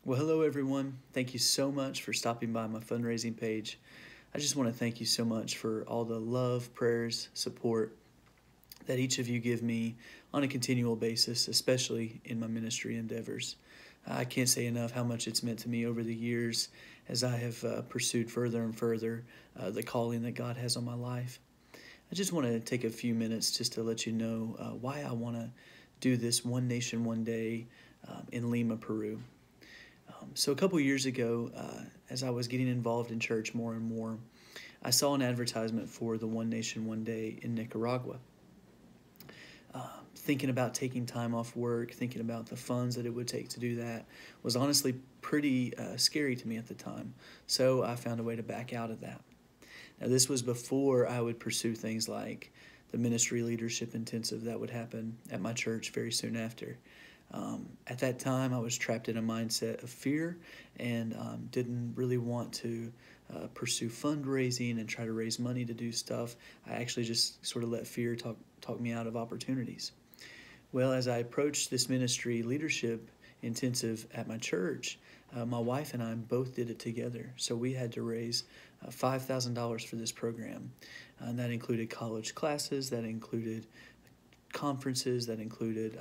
Well, hello everyone. Thank you so much for stopping by my fundraising page. I just want to thank you so much for all the love, prayers, support that each of you give me on a continual basis, especially in my ministry endeavors. I can't say enough how much it's meant to me over the years as I have pursued further and further the calling that God has on my life. I just want to take a few minutes just to let you know why I want to do this One Nation, One Day in Lima, Peru. So a couple years ago, as I was getting involved in church more and more, I saw an advertisement for the One Nation, One Day in Nicaragua. Thinking about taking time off work, thinking about the funds that it would take to do that was honestly pretty scary to me at the time. So I found a way to back out of that. Now, this was before I would pursue things like the ministry leadership intensive that would happen at my church very soon after. At that time, I was trapped in a mindset of fear and didn't really want to pursue fundraising and try to raise money to do stuff. I actually just sort of let fear talk me out of opportunities. Well, as I approached this ministry leadership intensive at my church, my wife and I both did it together. So we had to raise $5,000 for this program. And that included college classes, that included conferences, that included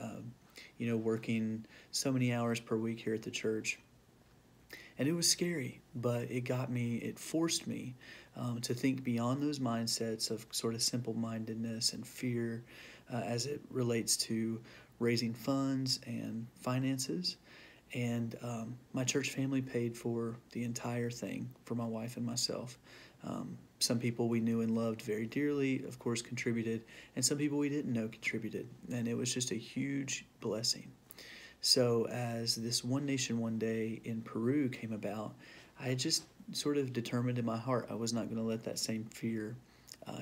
working so many hours per week here at the church. And it was scary, but it forced me to think beyond those mindsets of sort of simple-mindedness and fear as it relates to raising funds and finances. And my church family paid for the entire thing for my wife and myself. Some people we knew and loved very dearly, of course, contributed, and some people we didn't know contributed. And it was just a huge blessing. So as this One Nation, One Day in Peru came about, I just sort of determined in my heart I was not going to let that same fear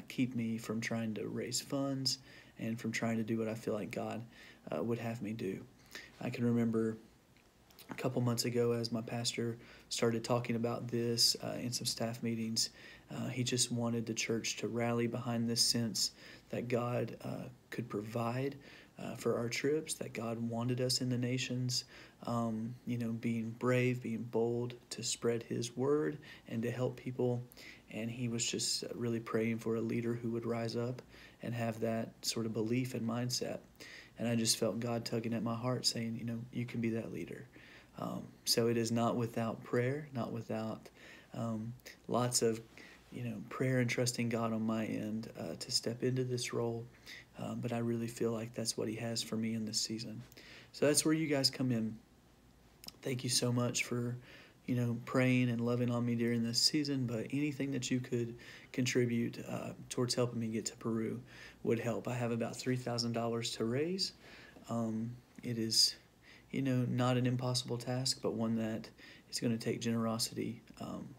keep me from trying to raise funds and from trying to do what I feel like God would have me do. I can remember a couple months ago as my pastor started talking about this in some staff meetings. He just wanted the church to rally behind this sense that God could provide for our trips, that God wanted us in the nations, being brave, being bold to spread His word and to help people. And he was just really praying for a leader who would rise up and have that sort of belief and mindset. And I just felt God tugging at my heart saying, you can be that leader. So it is not without prayer, not without lots of prayer and trusting God on my end to step into this role. But I really feel like that's what He has for me in this season. So that's where you guys come in. Thank you so much for praying and loving on me during this season, but anything that you could contribute towards helping me get to Peru would help. I have about $3,000 to raise. It is not an impossible task, but one that is going to take generosity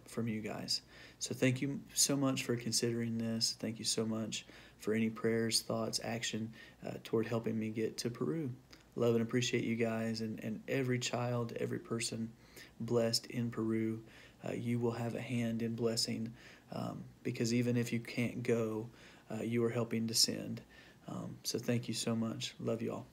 from you guys. So thank you so much for considering this. Thank you so much for any prayers, thoughts, action toward helping me get to Peru. Love and appreciate you guys, and every child, every person blessed in Peru. You will have a hand in blessing because even if you can't go, you are helping to send. So thank you so much. Love you all.